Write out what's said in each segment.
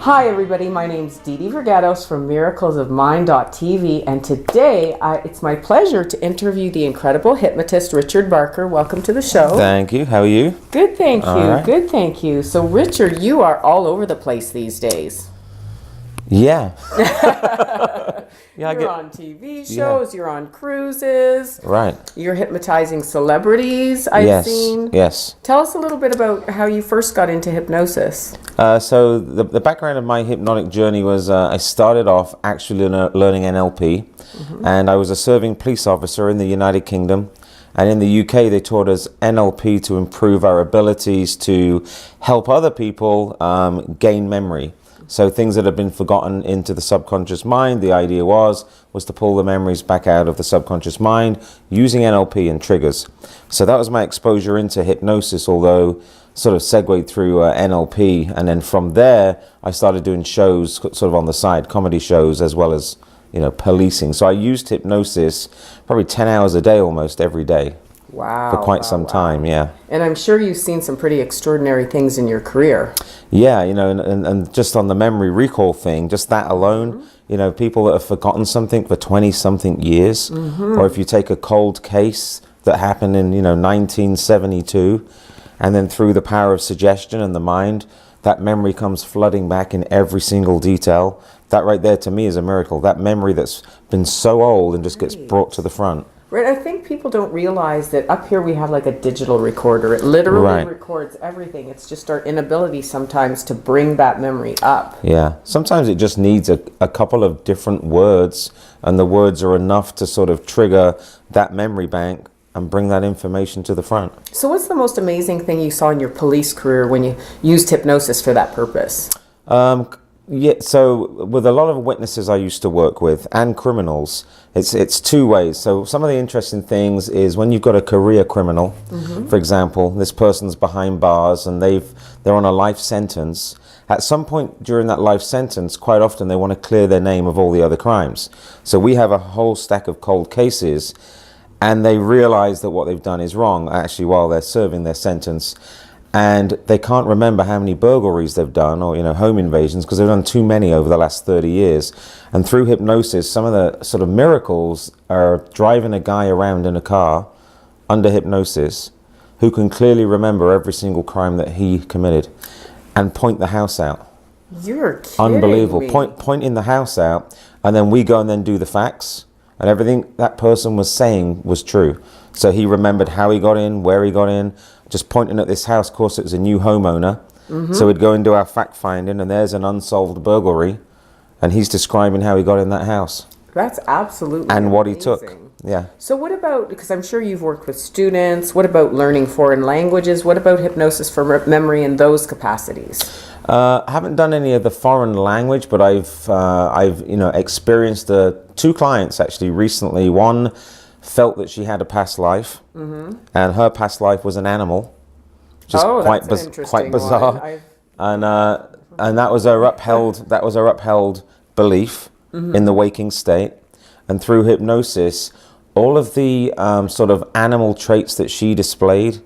Hi everybody, my name's Didi Verg from Miracles of Mind.tv, and today it's my pleasure to interview the Incredible Hypnotist Richard Barker. Welcome to the show. Thank you. How are you? Good, thank you. Right. Good, thank you. So Richard, you are all over the place these days. Yeah. You're on TV shows, you're on cruises. Right. You're hypnotizing celebrities, I've seen. Yes. Tell us a little bit about how you first got into hypnosis. So the background of my hypnotic journey was I started off actually learning NLP, and I was a serving police officer in the United Kingdom. And in the UK, they taught us NLP to improve our abilities to help other people gain memory. So things that have been forgotten into the subconscious mind, the idea was to pull the memories back out of the subconscious mind using NLP and triggers. So that was my exposure into hypnosis, although sort of segued through NLP. And then from there, I started doing shows sort of on the side, comedy shows, as well as, policing. So I used hypnosis probably 10 hours a day almost every day. Wow. For quite some time, yeah. And I'm sure you've seen some pretty extraordinary things in your career. Yeah, and just on the memory recall thing, just that alone, people that have forgotten something for 20-something years, or if you take a cold case that happened in, 1972, and then through the power of suggestion and the mind, that memory comes flooding back in every single detail. That right there to me is a miracle. That memory that's been so old and just gets brought to the front. Right, I think people don't realize that up here we have like a digital recorder. It literally records everything. It's just our inability sometimes to bring that memory up. Yeah, sometimes it just needs a couple of different words, and the words are enough to sort of trigger that memory bank and bring that information to the front. So what's the most amazing thing you saw in your police career when you used hypnosis for that purpose? Yeah, so with a lot of witnesses I used to work with and criminals, it's two ways. So some of the interesting things is when you've got a career criminal, for example, this person's behind bars and they're on a life sentence. At some point during that life sentence, quite often they want to clear their name of all the other crimes. So we have a whole stack of cold cases, and they realize that what they've done is wrong actually while they're serving their sentence. And they can't remember how many burglaries they've done or, home invasions, because they've done too many over the last 30 years. And through hypnosis, some of the sort of miracles are driving a guy around in a car under hypnosis who can clearly remember every single crime that he committed and point the house out. You're kidding Unbelievable. me. Pointing the house out, and then we go and then do the facts, and everything that person was saying was true. So he remembered how he got in, where he got in, just pointing at this house. Of course, it was a new homeowner. So we'd go and do our fact finding, and there's an unsolved burglary, and he's describing how he got in that house. That's absolutely and amazing. What he took. Yeah. So what about, because I'm sure you've worked with students, what about learning foreign languages? What about hypnosis for memory in those capacities? I haven't done any of the foreign language, but I've experienced two clients actually recently. One felt that she had a past life, and her past life was an animal, which is quite bizarre. And that was her upheld belief in the waking state. And through hypnosis, all of the sort of animal traits that she displayed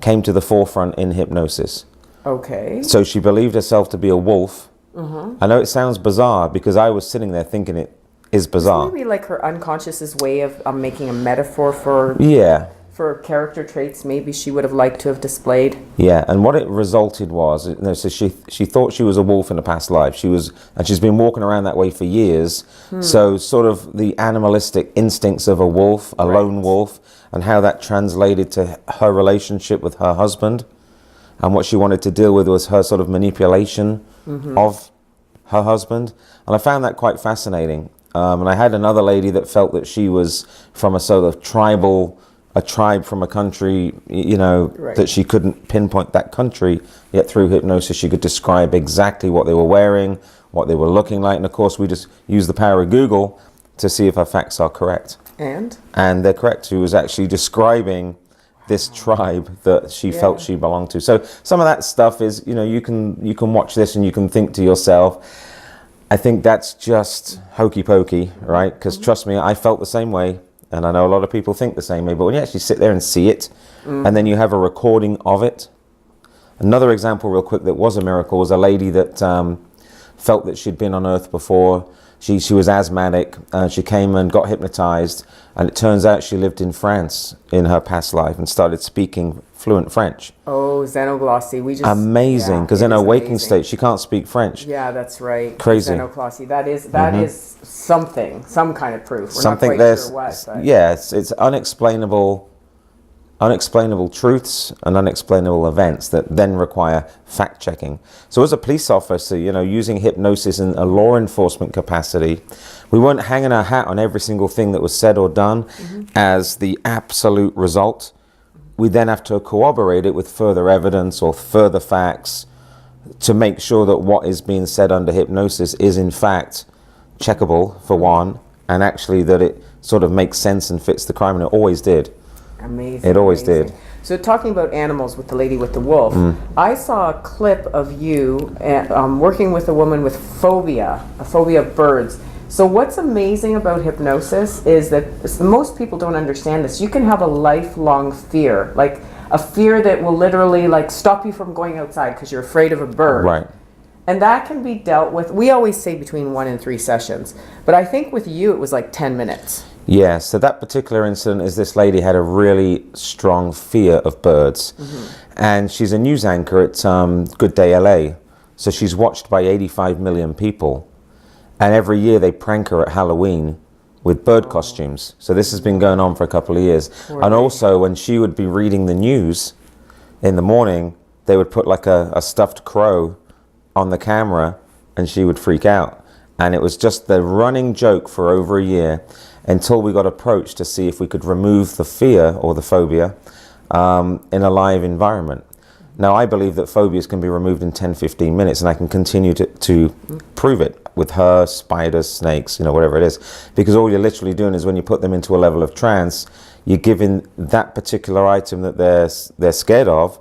came to the forefront in hypnosis. Okay. So she believed herself to be a wolf. I know it sounds bizarre because I was sitting there thinking it is bizarre. Maybe like her unconscious's way of making a metaphor for character traits maybe she would have liked to have displayed. Yeah, and what it resulted was, so she thought she was a wolf in a past life. And she's been walking around that way for years. So sort of the animalistic instincts of a wolf, a lone wolf, and how that translated to her relationship with her husband. And what she wanted to deal with was her sort of manipulation of her husband. And I found that quite fascinating. And I had another lady that felt that she was from a sort of a tribe from a country, that she couldn't pinpoint that country, yet through hypnosis she could describe exactly what they were wearing, what they were looking like. And of course we just use the power of Google to see if her facts are correct. And they're correct. She was actually describing this tribe that she felt she belonged to. So some of that stuff is, you can watch this and you can think to yourself, I think that's just hokey pokey, right? Because trust me, I felt the same way. And I know a lot of people think the same way, but when you actually sit there and see it, and then you have a recording of it. Another example real quick that was a miracle was a lady that felt that she'd been on Earth before. She was asthmatic, and she came and got hypnotized, and it turns out she lived in France in her past life and started speaking fluent French. Oh, xenoglossy. Amazing, because in her waking state, she can't speak French. Yeah, that's right. Crazy. Xenoglossy. That is something, some kind of proof. We're Something not quite sure what. But. Yeah, it's unexplainable truths and unexplainable events that then require fact-checking. So as a police officer, you know, using hypnosis in a law enforcement capacity, we weren't hanging our hat on every single thing that was said or done as the absolute result. We then have to corroborate it with further evidence or further facts to make sure that what is being said under hypnosis is in fact checkable, for one, and actually that it sort of makes sense and fits the crime, and it always did. Amazing. It always did. So talking about animals with the lady with the wolf, I saw a clip of you working with a woman with phobia, a phobia of birds. So what's amazing about hypnosis is that most people don't understand this. You can have a lifelong fear, like a fear that will literally like stop you from going outside because you're afraid of a bird. Right. And that can be dealt with. We always say between 1 and 3 sessions, but I think with you it was like 10 minutes. Yeah, so that particular incident is this lady had a really strong fear of birds. And she's a news anchor at Good Day LA. So she's watched by 85 million people. And every year they prank her at Halloween with bird costumes. So this has been going on for a couple of years. And also when she would be reading the news in the morning, they would put like a stuffed crow on the camera and she would freak out. And it was just the running joke for over a year, until we got approached to see if we could remove the fear or the phobia in a live environment. Now, I believe that phobias can be removed in 10-15 minutes, and I can continue to prove it with her, spiders, snakes, you know, whatever it is. Because all you're literally doing is when you put them into a level of trance, you're giving that particular item that they're scared of,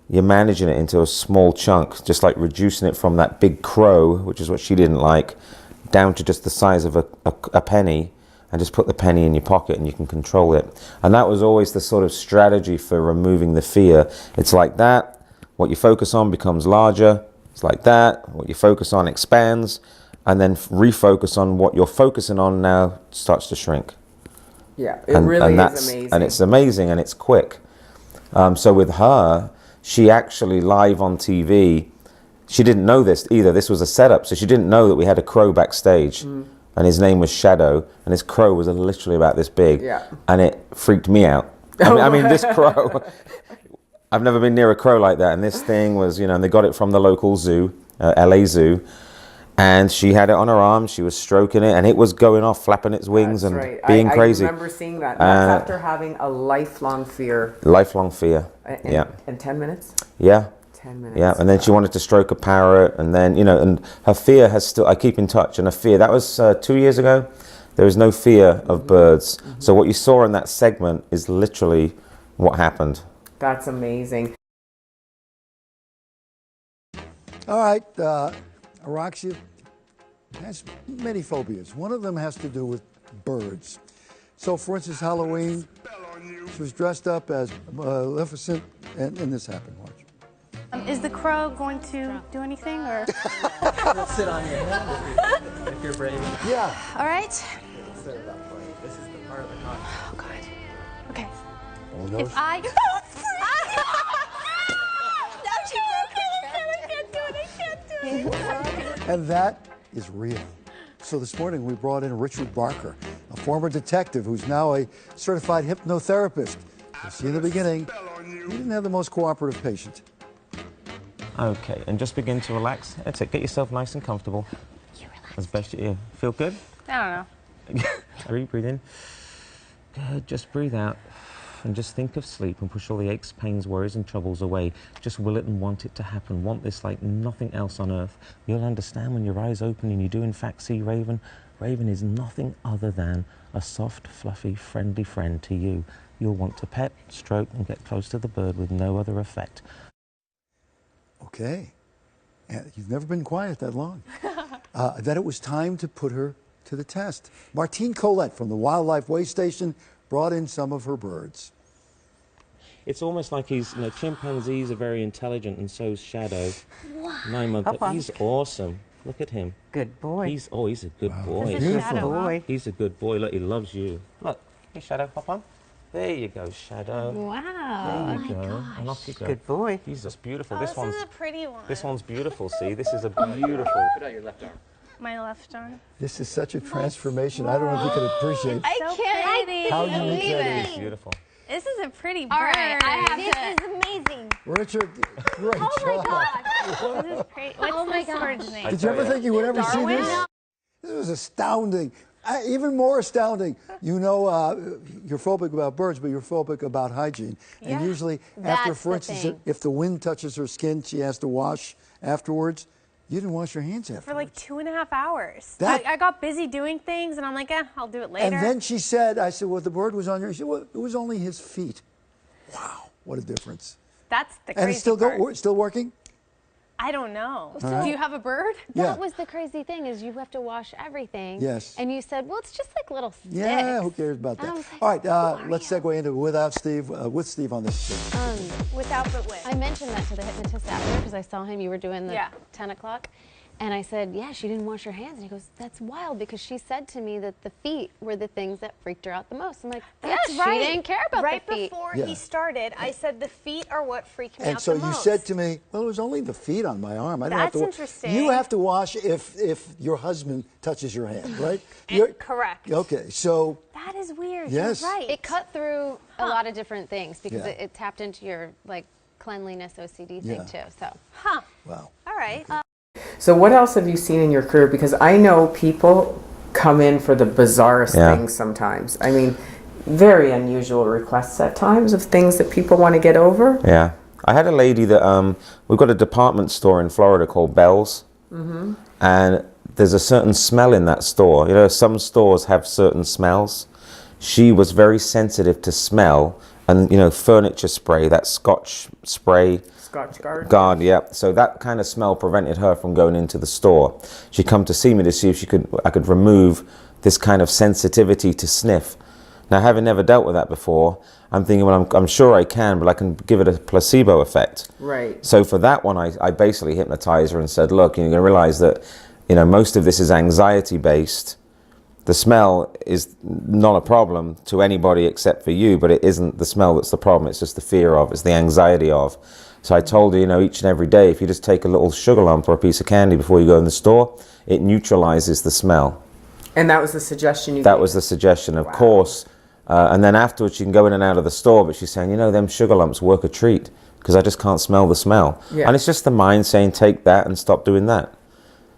you're managing it into a small chunk, just like reducing it from that big crow, which is what she didn't like, down to just the size of a penny, and just put the penny in your pocket and you can control it. And that was always the sort of strategy for removing the fear. It's like that, what you focus on becomes larger. It's like that, what you focus on expands, and then refocus on what you're focusing on now starts to shrink. Yeah, it really is amazing. And it's amazing and it's quick. So with her, she actually live on TV, she didn't know this either. This was a setup, so she didn't know that we had a crow backstage. And his name was Shadow, and his crow was literally about this big, and it freaked me out. I mean, this crow, I've never been near a crow like that, and this thing was, you know, and they got it from the local zoo, LA Zoo, and she had it on her arm, she was stroking it, and it was going off, flapping its wings being crazy. I remember seeing that. That's after having a lifelong fear. Lifelong fear, In 10 minutes? Yeah. 10 minutes. Yeah, and then she wanted to stroke a parrot, and then, you know, and her fear has still, I keep in touch, and her fear, that was 2 years ago, there is no fear of birds. So what you saw in that segment is literally what happened. That's amazing. All right, Araxia has many phobias. One of them has to do with birds. So, for instance, Halloween, she was dressed up as Maleficent, and this happened, watch. Is the crow going to do anything, or? It'll sit on your hand if you're brave. Yeah. All right. It'll set it up for you. This is the part of the con. Oh God. Okay. Oh, no. If I. No, she broke her. I can't do it. And that is real. So this morning we brought in Richard Barker, a former detective who's now a certified hypnotherapist. You see in the beginning, he didn't have the most cooperative patient. Okay, and just begin to relax. That's it. Get yourself nice and comfortable. You relax. As best you feel good. I don't know. Breathe in. Good. Just breathe out, and just think of sleep and push all the aches, pains, worries, and troubles away. Just will it and want it to happen. Want this like nothing else on earth. You'll understand when your eyes open and you do in fact see Raven. Raven is nothing other than a soft, fluffy, friendly friend to you. You'll want to pet, stroke, and get close to the bird with no other effect. Okay. And you've never been quiet that long. That it was time to put her to the test. Martine Collette from the Wildlife Way Station brought in some of her birds. It's almost like he's, you know, chimpanzees are very intelligent, and so is Shadow. 9 months. He's awesome. Look at him. Good boy. He's a good boy. This is Beautiful. Shadow, huh? boy. He's a good boy. Look, he loves you. Look, hey Shadow, hop on. There you go, Shadow. Wow. There you go. And off you go. Good boy. He's just beautiful. Oh, this this one's is a pretty one. this one's beautiful. See, this is a beautiful. Put out your left arm. My left arm. This is such a transformation. I don't know if you can appreciate I can't how I unique believe that It's beautiful. This is a pretty bird. All right, I have This to. is amazing. Richard, great Oh my job. gosh. This is great. What's Oh my this bird's gosh. name? Did you ever think you would ever see Darwin? this? This was astounding. Even more astounding, you know, you're phobic about birds, but you're phobic about hygiene. And Yeah. usually, after, That's for the instance, thing. if the wind touches her skin, she has to wash afterwards. You didn't wash your hands afterwards. For like 2.5 hours. That- I got busy doing things, and I'm like, I'll do it later. And then she said, I said, well, the bird was on your, she said, well, it was only his feet. Wow, what a difference. That's the crazy And it's still, part. still working? I don't know. Do you have a bird? Yeah. That was the crazy thing is you have to wash everything. Yes. And you said, well, it's just like little sticks. Yeah, who cares about And I that? was like, All right, who are let's you? segue into without Steve, with Steve on this. Without but with. I mentioned that to the hypnotist after because I saw him. You were doing the Yeah. 10 o'clock. And I said, yeah, she didn't wash her hands. And he goes, that's wild because she said to me that the feet were the things that freaked her out the most. I'm like, That's yeah, right. she didn't care about right the feet. before Yeah. he started, I said the feet are what freak me And out so the you most. said to me, well, it was only the feet on my arm. I didn't have That's to interesting. You have to wash if your husband touches your hand, right? You're- Correct. Okay, so That is weird. Yes. You're right. It cut through a lot of different things because Yeah. it tapped into your like cleanliness OCD Yeah. thing too. So Huh. wow. All right. So what else have you seen in your career? Because I know people come in for the bizarrest Yeah. things sometimes. I mean, very unusual requests at times of things that people want to get over. Yeah, I had a lady that we've got a department store in Florida called Bell's, and there's a certain smell in that store. You know, some stores have certain smells. She was very sensitive to smell, and you know, furniture spray, that Scotch spray. Scotch guard. Guard, yeah. So that kind of smell prevented her from going into the store. She come to see me to see if I could remove this kind of sensitivity to sniff. Now, having never dealt with that before, I'm thinking, well, I'm sure I can, but I can give it a placebo effect. Right. So for that one, I basically hypnotized her and said, look, you're going to realize that, you know, most of this is anxiety based. The smell is not a problem to anybody except for you, but it isn't the smell that's the problem. It's just the fear of, it's the anxiety of. So I told her, you know, each and every day, if you just take a little sugar lump or a piece of candy before you go in the store, it neutralizes the smell. And that was the suggestion you That gave? was the suggestion, of course. And then afterwards, you can go in and out of the store, but she's saying, you know, them sugar lumps work a treat because I just can't smell the smell. Yeah. And it's just the mind saying, take that and stop doing that.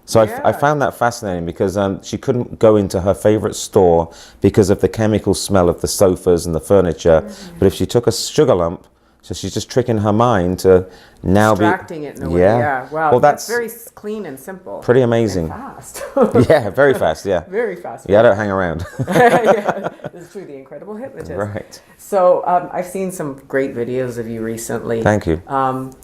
So Yeah. I found that fascinating because she couldn't go into her favorite store because of the chemical smell of the sofas and the furniture. But if she took a sugar lump, so she's just tricking her mind to now Extracting it in a way. Yeah. Yeah. Wow. Well, that's that's very clean and simple. pretty amazing. And fast. Yeah, very fast, yeah. Very fast. Yeah, I don't hang around. Yeah, this is true. The Incredible Hypnotist. Right. So I've seen some great videos of you recently. Thank you. Pronounce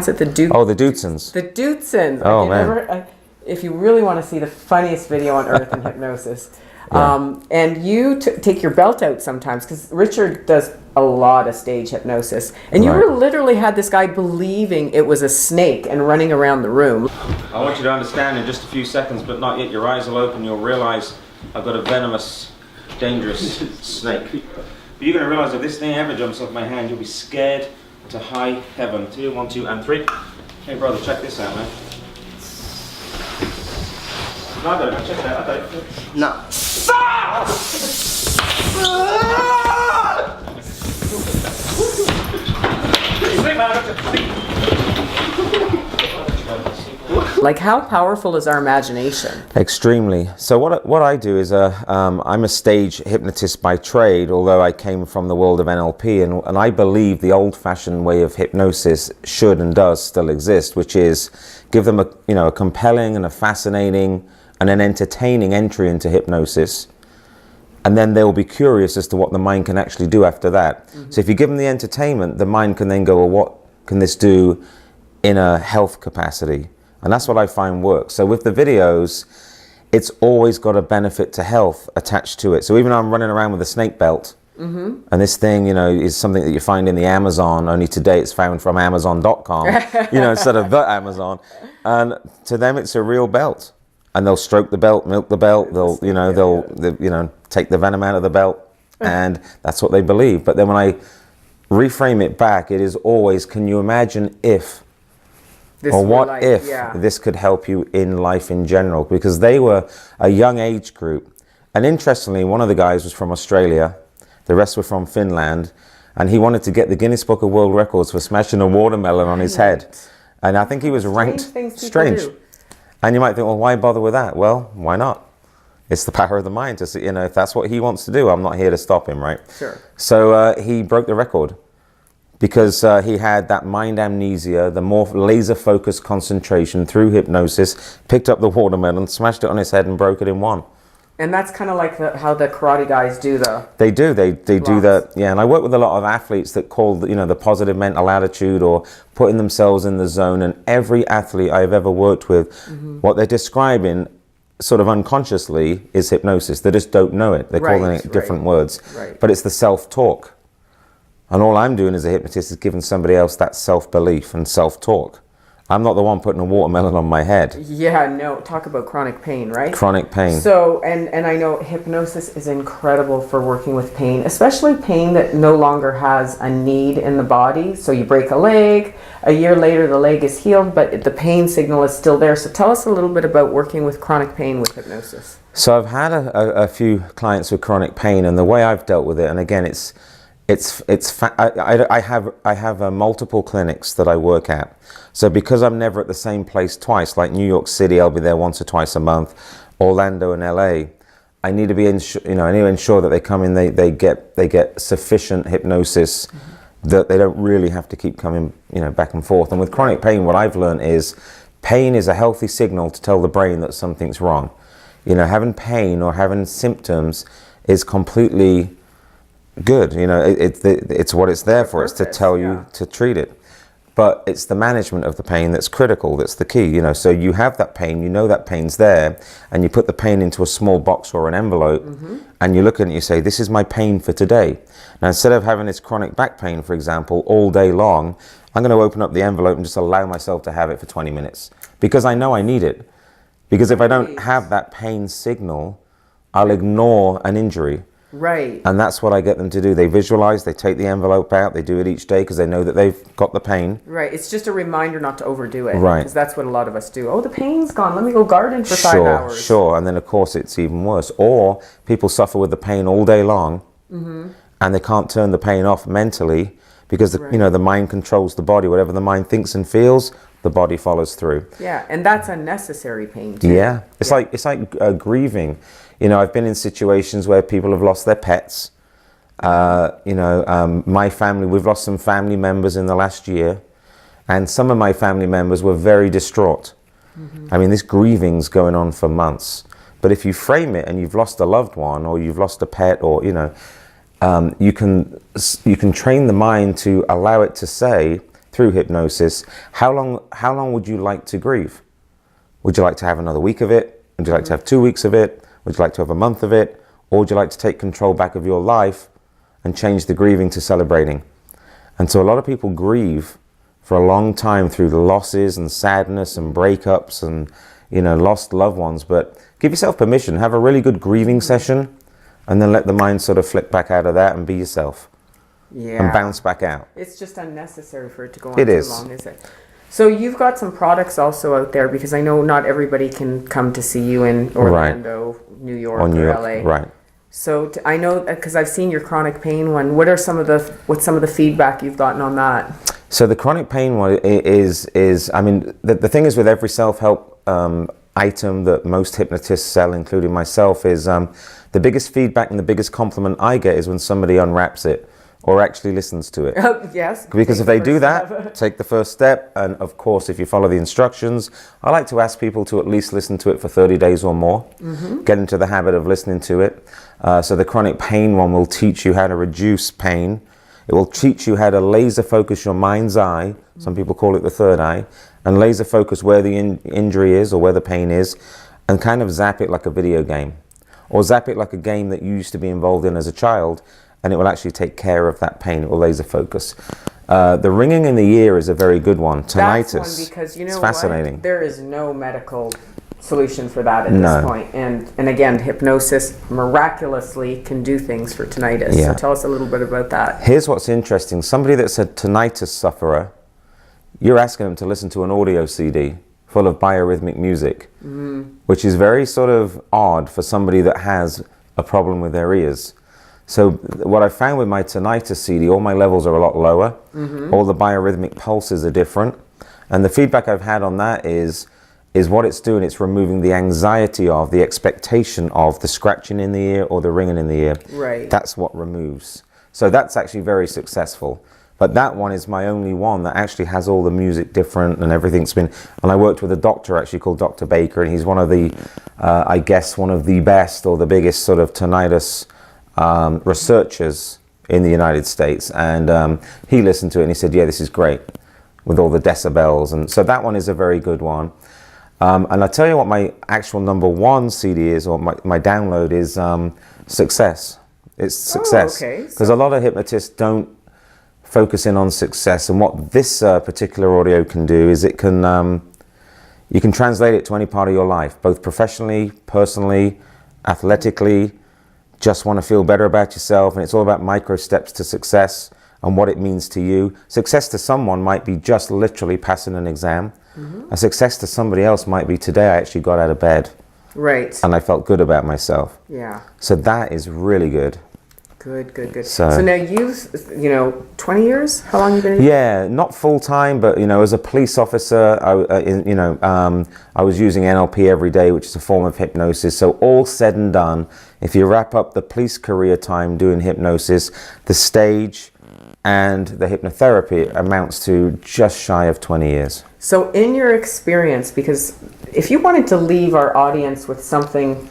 it the Duke. Oh, the Dudesons. The Dudesons. Oh, man. If you really want to see the funniest video on earth in hypnosis. Yeah. And you take your belt out sometimes because Richard does a lot of stage hypnosis. And you Right. literally had this guy believing it was a snake and running around the room. I want you to understand in just a few seconds, but not yet, your eyes will open, you'll realize I've got a venomous, dangerous snake. But you're going to realize if this thing ever jumps off my hand, you'll be scared to high heaven. 2, 1, 2, and 3. Hey brother, check this out, man. No, I don't. Check that out. Okay. No. Like, how powerful is our imagination? Extremely. So what I do is I'm a stage hypnotist by trade, although I came from the world of NLP, and I believe the old-fashioned way of hypnosis should and does still exist, which is give them a compelling and a fascinating and an entertaining entry into hypnosis, and then they'll be curious as to what the mind can actually do after that. Mm-hmm. So if you give them the entertainment, the mind can then go, well, what can this do in a health capacity? And that's what I find works. So with the videos, it's always got a benefit to health attached to it. So even though I'm running around with a snake belt, And this thing, you know, is something that you find in the Amazon, only today it's found from Amazon.com, you know, instead of the Amazon. And to them, it's a real belt. And they'll stroke the belt, milk the belt, they'll, you know, they'll take the venom out of the belt, and that's what they believe. But then when I reframe it back, it is always, can you imagine if, This or were what like- if yeah. this could help you in life in general? Because they were a young age group. And interestingly, one of the guys was from Australia, the rest were from Finland, and he wanted to get the Guinness Book of World Records for smashing a watermelon on his head. And I think he was ranked Strange. And you might think, well, why bother with that? Well, why not? It's the power of the mind to see, you know, if that's what he wants to do, I'm not here to stop him, right? Sure. So he broke the record because he had that mind amnesia, the more laser focused concentration through hypnosis, picked up the watermelon, smashed it on his head and broke it in one. And that's kind of like how the karate guys do They do Blocks. that, yeah. And I work with a lot of athletes that call, you know, the positive mental attitude or putting themselves in the zone. And every athlete I've ever worked with, what they're describing sort of unconsciously is hypnosis. They just don't know it. They're calling it different words. Right. But it's the self-talk. And all I'm doing as a hypnotist is giving somebody else that self-belief and self-talk. I'm not the one putting a watermelon on my head. Yeah, no, talk about chronic pain, right? Chronic pain. So, and I know hypnosis is incredible for working with pain, especially pain that no longer has a need in the body. So you break a leg, a year later the leg is healed, but the pain signal is still there. So tell us a little bit about working with chronic pain with hypnosis. So I've had a few clients with chronic pain, and the way I've dealt with it, and again, I have multiple clinics that I work at. So because I'm never at the same place twice, like New York City, I'll be there once or twice a month, Orlando and LA. I need to be, I need to ensure that they come in, they get sufficient hypnosis, that they don't really have to keep coming, back and forth. And with chronic pain, what I've learned is pain is a healthy signal to tell the brain that something's wrong. Having pain or having symptoms is completely good. It's what it's there for. It's to tell you to treat it. But it's the management of the pain that's critical, that's the key. So you have that pain, that pain's there, and you put the pain into a small box or an envelope, and you look at it and you say, this is my pain for today. Now, instead of having this chronic back pain, for example, all day long, I'm going to open up the envelope and just allow myself to have it for 20 minutes. Because I know I need it. Because if I don't have that pain signal, I'll ignore an injury. Right. And that's what I get them to do. They visualize, they take the envelope out, they do it each day because they know that they've got the pain. Right. It's just a reminder not to overdo it. Right. Because that's what a lot of us do. Oh, the pain's gone. Let me go garden for 5 hours. Sure. And then, of course, it's even worse. Or people suffer with the pain all day long, and they can't turn the pain off mentally because, the mind controls the body. Whatever the mind thinks and feels, the body follows through. Yeah. And that's unnecessary pain, too. Yeah. It's like grieving. I've been in situations where people have lost their pets. My family, we've lost some family members in the last year, and some of my family members were very distraught. I mean, this grieving's going on for months. But if you frame it and you've lost a loved one or you've lost a pet, or you can train the mind to allow it to say through hypnosis, how long would you like to grieve? Would you like to have another week of it? Would you like to have 2 weeks of it? Would you like to have a month of it? Or would you like to take control back of your life and change the grieving to celebrating? And so a lot of people grieve for a long time through the losses and sadness and breakups and, lost loved ones. But give yourself permission, have a really good grieving session, and then let the mind sort of flip back out of that and be yourself. Yeah. And bounce back out. It's just unnecessary for it to go on It too is. long, is it? So you've got some products also out there, because I know not everybody can come to see you in Orlando, New York, or LA. Right. So I know, because I've seen your chronic pain one. What's some of the feedback you've gotten on that? So the chronic pain one is I mean, the thing is with every self-help item that most hypnotists sell, including myself, is the biggest feedback and the biggest compliment I get is when somebody unwraps it or actually listens to it. Yes. Because if they do that, take the first step. And of course, if you follow the instructions, I like to ask people to at least listen to it for 30 days or more. Get into the habit of listening to it. So the chronic pain one will teach you how to reduce pain. It will teach you how to laser focus your mind's eye. Some people call it the third eye. And laser focus where the injury is or where the pain is. And kind of zap it like a video game. Or zap it like a game that you used to be involved in as a child. and it will actually take care of that pain. It will laser focus. The ringing in the ear is a very good one. Tinnitus. That's one because you know it's fascinating. what? There is no medical solution for that at this point. And again, hypnosis miraculously can do things for tinnitus. Yeah. So tell us a little bit about that. Here's what's interesting. Somebody that's a tinnitus sufferer, you're asking them to listen to an audio CD full of biorhythmic music, which is very sort of odd for somebody that has a problem with their ears. So what I found with my tinnitus CD, all my levels are a lot lower. All the biorhythmic pulses are different. And the feedback I've had on that is what it's doing, it's removing the anxiety of, the expectation of the scratching in the ear or the ringing in the ear. Right. That's what removes. So that's actually very successful. But that one is my only one that actually has all the music different and everything's been, and I worked with a doctor actually called Dr. Baker, and he's one of the, I guess one of the best or the biggest sort of tinnitus researchers in the United States. And he listened to it and he said, yeah, this is great with all the decibels. And so that one is a very good one. And I'll tell you what my actual #1 CD is, or my download is Success. It's Success. Okay. Because a lot of hypnotists don't focus in on success. And what this particular audio can do is it can, you can translate it to any part of your life, both professionally, personally, athletically, just want to feel better about yourself. And it's all about micro steps to success and what it means to you. Success to someone might be just literally passing an exam. A success to somebody else might be today I actually got out of bed. Right. And I felt good about myself. Yeah. So that is really good. Good. So now you know, 20 years? How long have you been? Yeah, not full time, but you know, as a police officer, I was using NLP every day, which is a form of hypnosis. So all said and done, if you wrap up the police career time doing hypnosis, the stage and the hypnotherapy amounts to just shy of 20 years. So in your experience, because if you wanted to leave our audience with something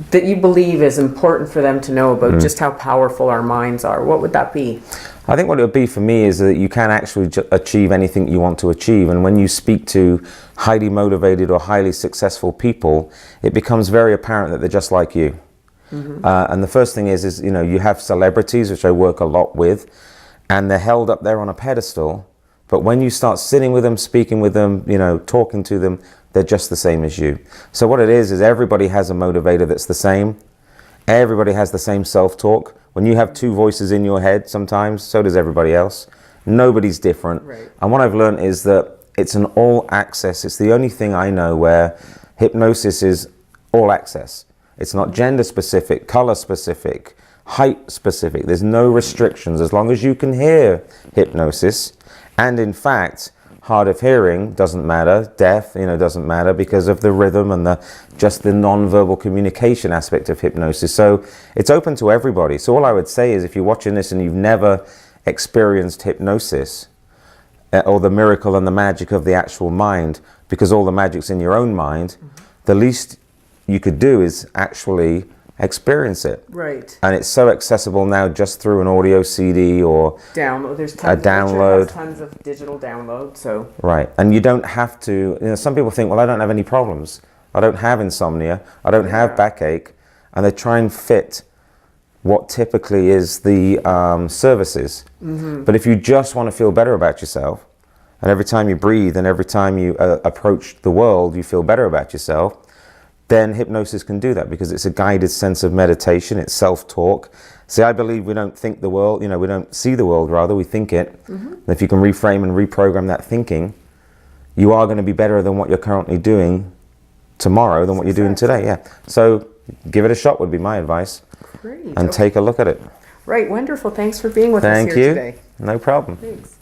that you believe is important for them to know about just how powerful our minds are, what would that be? I think what it would be for me is that you can actually achieve anything you want to achieve. And when you speak to highly motivated or highly successful people, it becomes very apparent that they're just like you. And the first thing is, you know, you have celebrities, which I work a lot with, and they're held up there on a pedestal. But when you start sitting with them, speaking with them, you know, talking to them, they're just the same as you. So what it is everybody has a motivator that's the same. Everybody has the same self-talk. When you have two voices in your head sometimes, so does everybody else. Nobody's different. Right. And what I've learned is that it's an all access. It's the only thing I know where hypnosis is all access. It's not gender specific, color specific, height specific. There's no restrictions as long as you can hear hypnosis. And in fact, hard of hearing doesn't matter, deaf, you know, doesn't matter because of the rhythm and just the non-verbal communication aspect of hypnosis. So it's open to everybody. So all I would say is if you're watching this and you've never experienced hypnosis or the miracle and the magic of the actual mind, because all the magic's in your own mind, the least you could do is actually experience it. Right. And it's so accessible now just through an audio CD or Download. There's tons, a download. Richard has tons of digital download. So right. And you don't have to, you know, some people think, well, I don't have any problems. I don't have insomnia. I don't have backache. And they try and fit what typically is the services. But if you just want to feel better about yourself, and every time you breathe and every time you approach the world, you feel better about yourself, then hypnosis can do that because it's a guided sense of meditation, it's self-talk. See, I believe we don't think the world, you know, we don't see the world, rather, we think it. And if you can reframe and reprogram that thinking, you are going to be better than what you're currently doing tomorrow than what you're doing today, yeah. So give it a shot would be my advice. great. And take a look at it. Right, wonderful. Thanks for being with us Thank here you. today. No problem. Thanks.